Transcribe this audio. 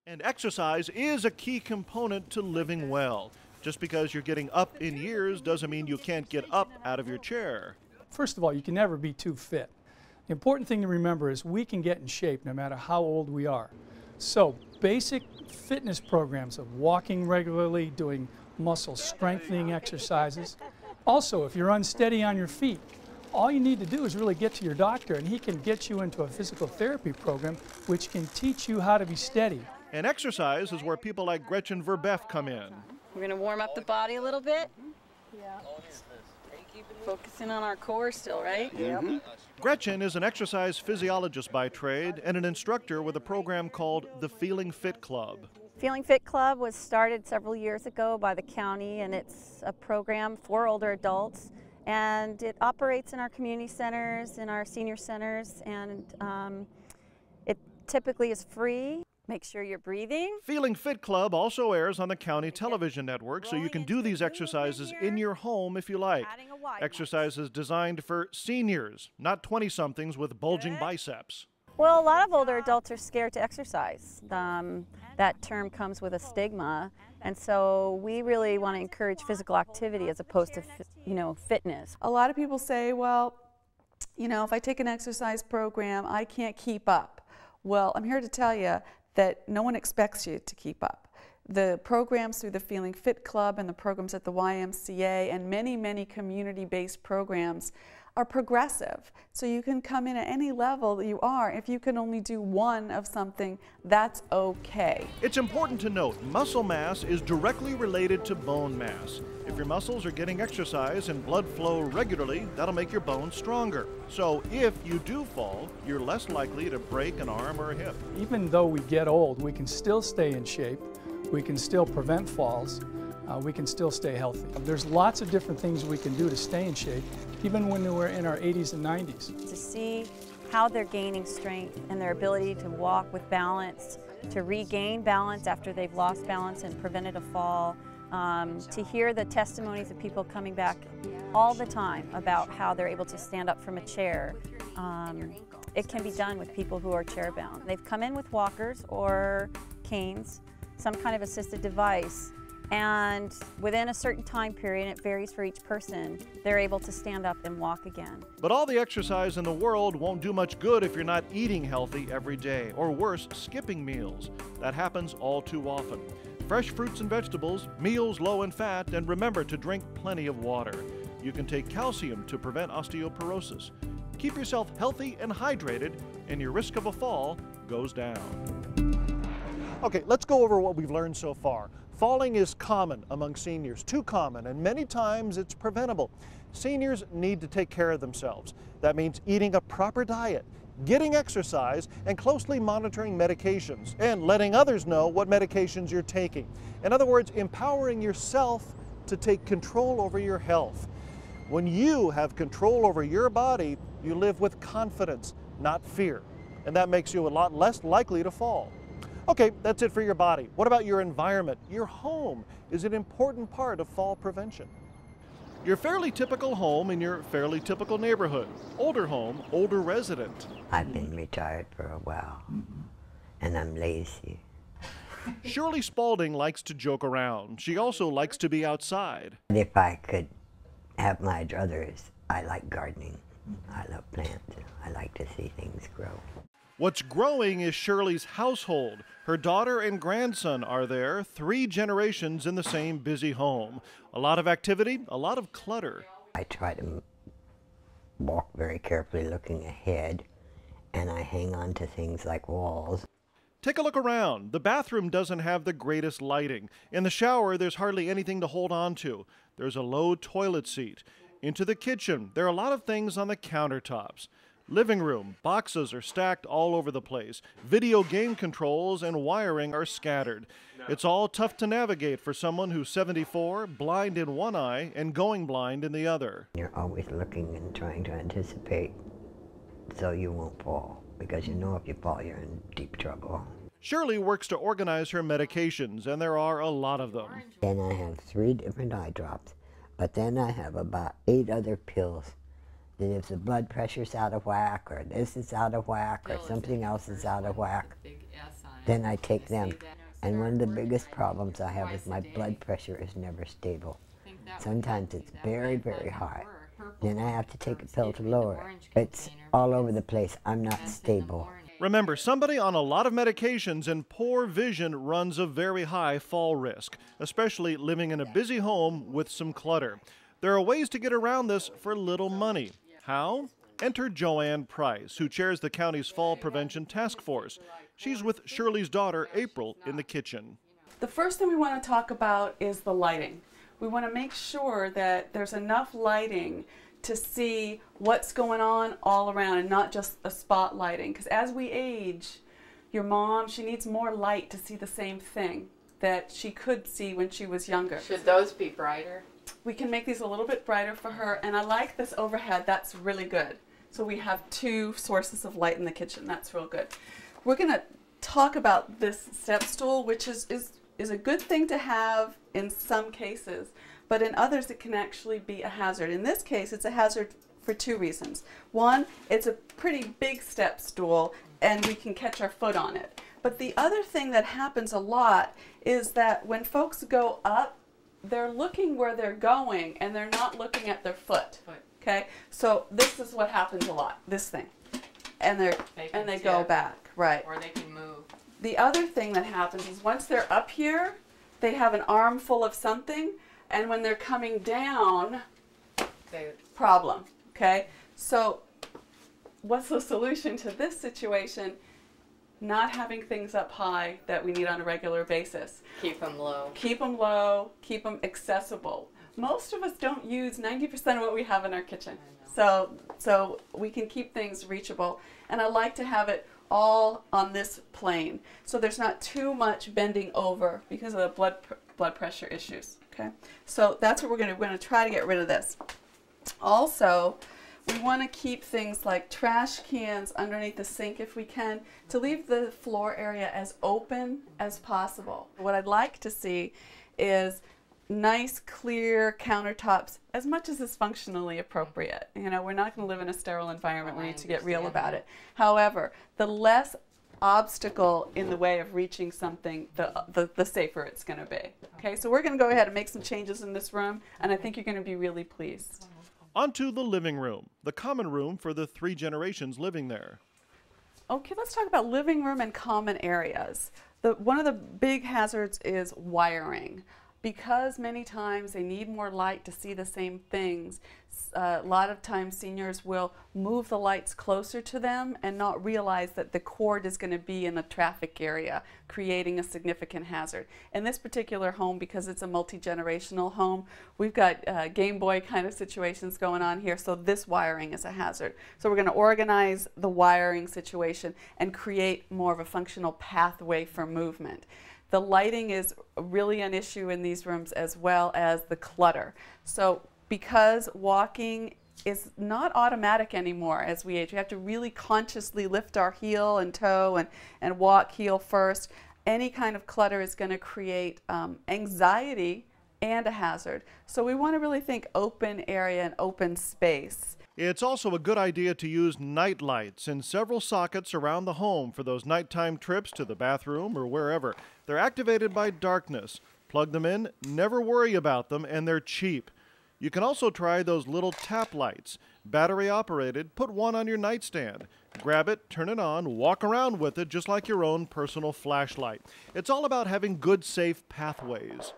And exercise is a key component to living well. Just because you're getting up in years doesn't mean you can't get up out of your chair. First of all, you can never be too fit. The important thing to remember is we can get in shape no matter how old we are. So basic fitness programs of walking regularly, doing muscle strengthening exercises. Also, if you're unsteady on your feet, all you need to do is really get to your doctor and he can get you into a physical therapy program which can teach you how to be steady. And exercise is where people like Gretchen Verbeff come in. We're going to warm up the body a little bit. Yeah. Focusing on our core still, right? Mm-hmm. Gretchen is an exercise physiologist by trade and an instructor with a program called the Feeling Fit Club. Feeling Fit Club was started several years ago by the county, and it's a program for older adults. And it operates in our community centers, in our senior centers, and it typically is free. Make sure you're breathing. Feeling Fit Club also airs on the county television network, so you can do these exercises in your home if you like. Exercises designed for seniors, not 20-somethings with bulging biceps. Well, a lot of older adults are scared to exercise. That term comes with a stigma, and so we really want to encourage physical activity as opposed to, fitness. A lot of people say, well, if I take an exercise program, I can't keep up. Well, I'm here to tell you that no one expects you to keep up. The programs through the Feeling Fit Club and the programs at the YMCA and many, many community-based programs are progressive. So you can come in at any level that you are. If you can only do one of something, that's okay. It's important to note, muscle mass is directly related to bone mass. If your muscles are getting exercise and blood flow regularly, that'll make your bones stronger. So if you do fall, you're less likely to break an arm or a hip. Even though we get old, we can still stay in shape. We can still prevent falls. We can still stay healthy. There's lots of different things we can do to stay in shape, even when we're in our 80s and 90s. To see how they're gaining strength and their ability to walk with balance, to regain balance after they've lost balance and prevented a fall, to hear the testimonies of people coming back all the time about how they're able to stand up from a chair. It can be done with people who are chair-bound. They've come in with walkers or canes, some kind of assisted device, and within a certain time period, and it varies for each person, they're able to stand up and walk again. But all the exercise in the world won't do much good if you're not eating healthy every day, or worse, skipping meals. That happens all too often. Fresh fruits and vegetables, meals low in fat, and remember to drink plenty of water. You can take calcium to prevent osteoporosis. Keep yourself healthy and hydrated, and your risk of a fall goes down. Okay, let's go over what we've learned so far. Falling is common among seniors, too common, and many times it's preventable. Seniors need to take care of themselves. That means eating a proper diet, getting exercise, and closely monitoring medications, and letting others know what medications you're taking. In other words, empowering yourself to take control over your health. When you have control over your body, you live with confidence, not fear, and that makes you a lot less likely to fall. Okay, that's it for your body. What about your environment? Your home is an important part of fall prevention. Your fairly typical home in your fairly typical neighborhood. Older home, older resident. I've been retired for a while, and I'm lazy. Shirley Spalding likes to joke around. She also likes to be outside. If I could have my druthers, I like gardening. I love plants. I like to see things grow. What's growing is Shirley's household. Her daughter and grandson are there, 3 generations in the same busy home. A lot of activity, a lot of clutter. I try to walk very carefully looking ahead, and I hang on to things like walls. Take a look around. The bathroom doesn't have the greatest lighting. In the shower, there's hardly anything to hold on to. There's a low toilet seat. Into the kitchen, there are a lot of things on the countertops. Living room, boxes are stacked all over the place. Video game controls and wiring are scattered. It's all tough to navigate for someone who's 74, blind in one eye, and going blind in the other. You're always looking and trying to anticipate so you won't fall, because you know if you fall, you're in deep trouble. Shirley works to organize her medications, and there are a lot of them. And I have 3 different eye drops, but then I have about 8 other pills. That if the blood pressure's out of whack, or this is out of whack, or something else is out of whack, big S on then I take them. And one of the biggest problems I have is my blood pressure is never stable. Sometimes it's very, very high. Then I have to take a pill to lower it. It's all over the place. I'm not stable. Remember, somebody on a lot of medications and poor vision runs a very high fall risk, especially living in a busy home with some clutter. There are ways to get around this for little money. How? Enter Joanne Price, who chairs the county's Fall Prevention Task Force. She's with Shirley's daughter, April, in the kitchen. The first thing we want to talk about is the lighting. We want to make sure that there's enough lighting to see what's going on all around and not just a spot lighting. Because as we age, your mom, she needs more light to see the same thing that she could see when she was younger. Should those be brighter? We can make these a little bit brighter for her, and I like this overhead. That's really good. So we have 2 sources of light in the kitchen. That's real good. We're going to talk about this step stool, which is a good thing to have in some cases, but in others it can actually be a hazard. In this case, it's a hazard for 2 reasons. One, it's a pretty big step stool, and we can catch our foot on it. But the other thing that happens a lot is that when folks go up, they're looking where they're going, and they're not looking at their foot. Okay, so this is what happens a lot. This thing, and they go back, right? Or they can move. The other thing that happens is once they're up here, they have an arm full of something, and when they're coming down, problem. Okay, so what's the solution to this situation? Not having things up high that we need on a regular basis. Keep them low. Keep them low, keep them accessible. Most of us don't use 90% of what we have in our kitchen. So we can keep things reachable. And I like to have it all on this plane, so there's not too much bending over because of the blood pressure issues. Okay, so that's what we're going to try to get rid of this. Also, we want to keep things like trash cans underneath the sink if we can, to leave the floor area as open as possible. What I'd like to see is nice, clear countertops as much as is functionally appropriate. You know, we're not going to live in a sterile environment. We need to get real about it. However, the less obstacle in the way of reaching something, the safer it's going to be. Okay, so we're going to go ahead and make some changes in this room, and I think you're going to be really pleased. Onto the living room, the common room for the 3 generations living there. Okay, let's talk about living room and common areas. One of the big hazards is wiring. Because many times they need more light to see the same things, a lot of times seniors will move the lights closer to them and not realize that the cord is going to be in a traffic area, creating a significant hazard. In this particular home, because it's a multi-generational home, we've got Game Boy kind of situations going on here, so this wiring is a hazard. So we're going to organize the wiring situation and create more of a functional pathway for movement. The lighting is really an issue in these rooms, as well as the clutter. So because walking is not automatic anymore as we age, we have to really consciously lift our heel and toe and walk heel first. Any kind of clutter is going to create anxiety and a hazard. So we want to really think open area and open space. It's also a good idea to use night lights in several sockets around the home for those nighttime trips to the bathroom or wherever. They're activated by darkness. Plug them in, never worry about them, and they're cheap. You can also try those little tap lights. Battery operated, put one on your nightstand. Grab it, turn it on, walk around with it just like your own personal flashlight. It's all about having good, safe pathways.